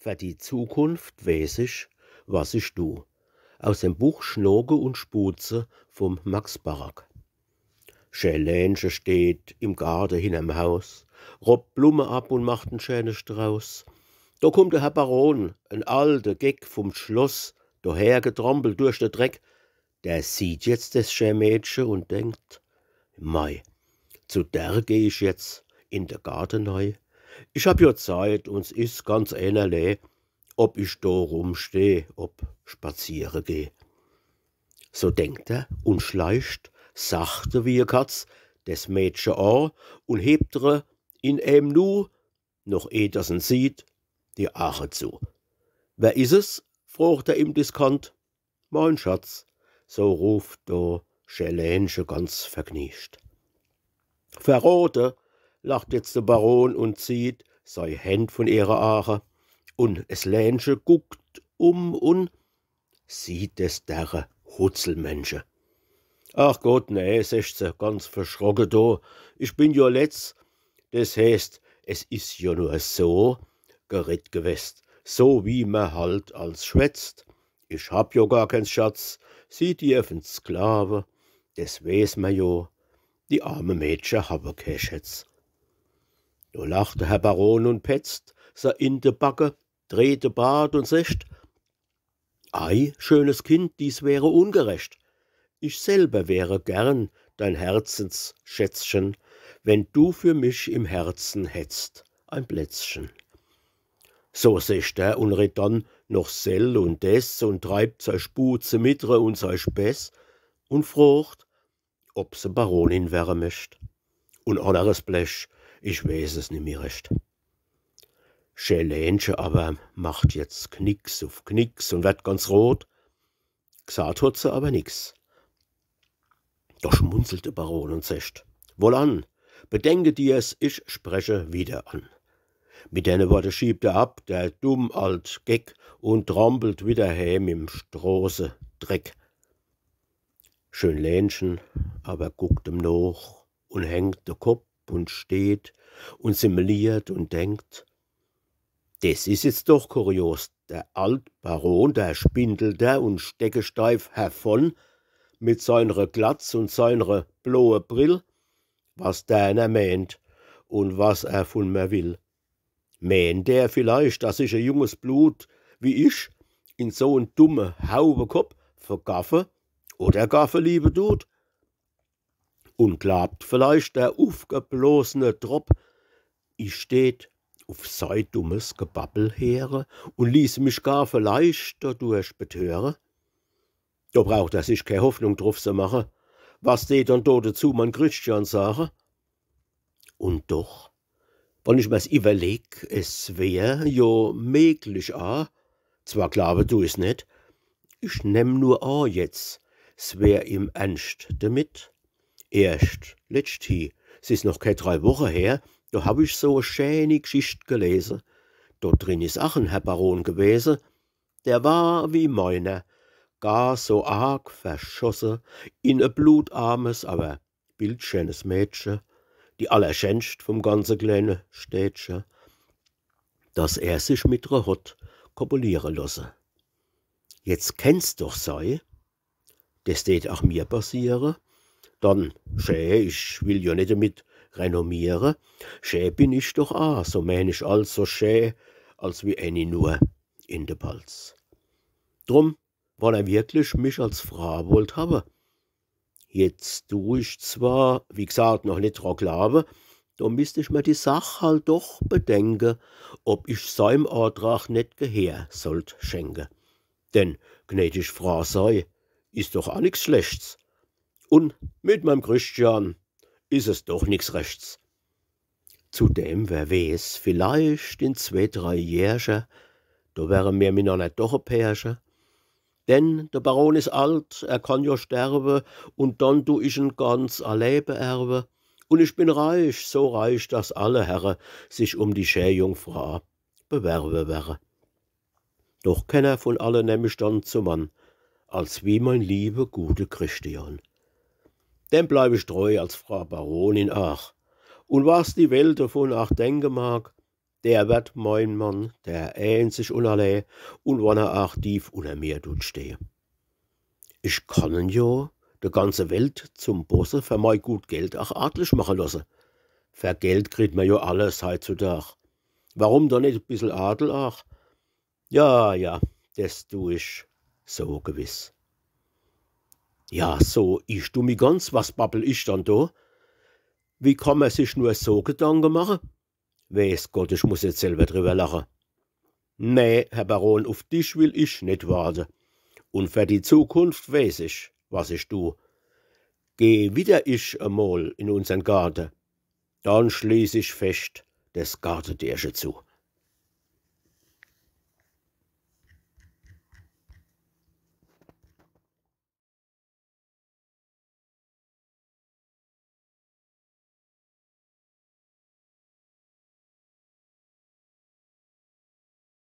Für die Zukunft weiß ich, was ich tu. Aus dem Buch Schnoke und Spuze vom Max Barak. Schön Lähnchen steht im Garten hinterm Haus, robbt Blume ab und macht einen schönen Strauß. Da kommt der Herr Baron, ein alter Geck vom Schloss, dahergetrampelt durch den Dreck. Der sieht jetzt das schöne Mädchen und denkt, Mei, zu der geh ich jetzt in der Garten neu. Ich hab ja Zeit und es ist ganz einerlei, ob ich da rumsteh, ob spaziere geh. So denkt er und schleicht sachte wie a Katz des Mädchen an und hebt er in nu, noch eh das en sieht, die Ache zu. Wer is es? Fragt er im Diskant. Mein Schatz, so ruft da Schelänchen ganz verkniescht. Verrote, lacht jetzt der Baron und zieht sei Händ von ihrer Ache, und es Lähnchen guckt und sieht es derre Hutzelmensche. Ach Gott, nee, secht se ganz verschrocken do. Ich bin ja letzt. Das heißt, es is ja nur so geredt gewest, so wie man halt als schwätzt. Ich hab ja gar kein Schatz, sie dürfen Sklave, das weiß man jo. Die arme Mädchen habe kein Schätz. Da lacht der Herr Baron und petzt, sa in de Backe, dreht de Bart und secht, ei, schönes Kind, dies wäre ungerecht. Ich selber wäre gern dein Herzensschätzchen, wenn du für mich im Herzen hättst ein Plätzchen. So secht er und redt dann noch sell und des und treibt sei Spuze mitre und sei Späß und frocht, ob se Baronin wäre möcht. Und anderes Blech, ich weiß es nimmer recht. Schelänchen aber macht jetzt Knicks auf Knicks und wird ganz rot. Gesagt hat sie aber nix. Da schmunzelt der Baron und secht, wohlan, bedenke dir's, ich spreche wieder an. Mit den Worten schiebt er ab, der dumm alt Geck, und trampelt wieder heim im Straße Dreck. Schön Lähnchen aber guckt ihm noch und hängt der Kopf und steht und simuliert und denkt, das ist jetzt doch kurios, der alt Baron, der spindelt der und steckesteif hervon, mit seiner Glatz und seiner blaue Brill, was der meint und was er von mir will. Meint der vielleicht, dass ich ein junges Blut wie ich in so einen dummen Haubekopf vergaffe oder gaffe liebe tut? Und glaubt vielleicht der aufgeblasene Trop, ich steht auf sei dummes Gebabbel here und ließ mich gar vielleicht dadurch betören? Da braucht er sich keine Hoffnung drauf zu machen, was steht dann da dazu mein Christian sagen? Und doch, wenn ich mir's überleg, es wär jo möglich zwar glaube du es nicht, ich nemm nur jetzt, es wär im Ernst damit. Erst letzthin, es ist noch keine 3 Wochen her, da hab ich so eine schöne Geschichte gelesen. Dort drin ist auch ein Herr Baron gewesen, der war wie meiner, gar so arg verschossen in ein blutarmes, aber bildschönes Mädchen, die allerschönst vom ganzen kleinen Städtchen, dass er sich mit ihr hat kopulieren lassen. Jetzt kennst doch sei, das tät auch mir passieren, dann, schä, ich will ja nicht damit renommieren, schä bin ich doch so mein ich also schä, als wie eine nur in de Balz. Drum, wann er wirklich mich als Frau wollt habe. Jetzt tu ich zwar, wie gesagt, noch nicht dran glauben, da müsst ich mir die Sach halt doch bedenken, ob ich seinem Antrag nicht Gehör sollt schenken. Denn gnädig Frau sei, ist doch auch nix Schlechts. Und mit meinem Christian ist es doch nix Rechts. Zudem, wer weiß, vielleicht in 2, 3 Jährchen, da wären wir miteinander doch ein Pärchen. Denn der Baron ist alt, er kann ja sterben, und dann tu ich ihn ganz allein beerben. Und ich bin reich, so reich, dass alle Herren sich um die Schäjungfrau bewerben wären. Doch keiner von allen nehm ich dann zum Mann, als wie mein lieber, gute Christian. Dem bleib ich treu als Frau Baronin ach. Und was die Welt davon ach denken mag, der wird mein Mann, der einzig und allein, und wann er auch tief unter mir tut stehen. Ich kann ihn ja de ganze Welt zum Bosse für mein gut Geld auch adlig machen lassen. Für Geld kriegt man ja alles heutzutage. Warum doch nicht ein bisschen Adel auch? Ja, das tu ich so gewiss. Ja, so ich tu mi ganz, was babbel ich dann da? Wie kann man sich nur so Gedanken machen? Weiß Gott, ich muss jetzt selber drüber lachen. Nee, Herr Baron, auf dich will ich nicht warten. Und für die Zukunft weiß ich, was ich tu. Geh wieder ich einmal in unseren Garten, dann schließ ich fest das Gartentürchen zu.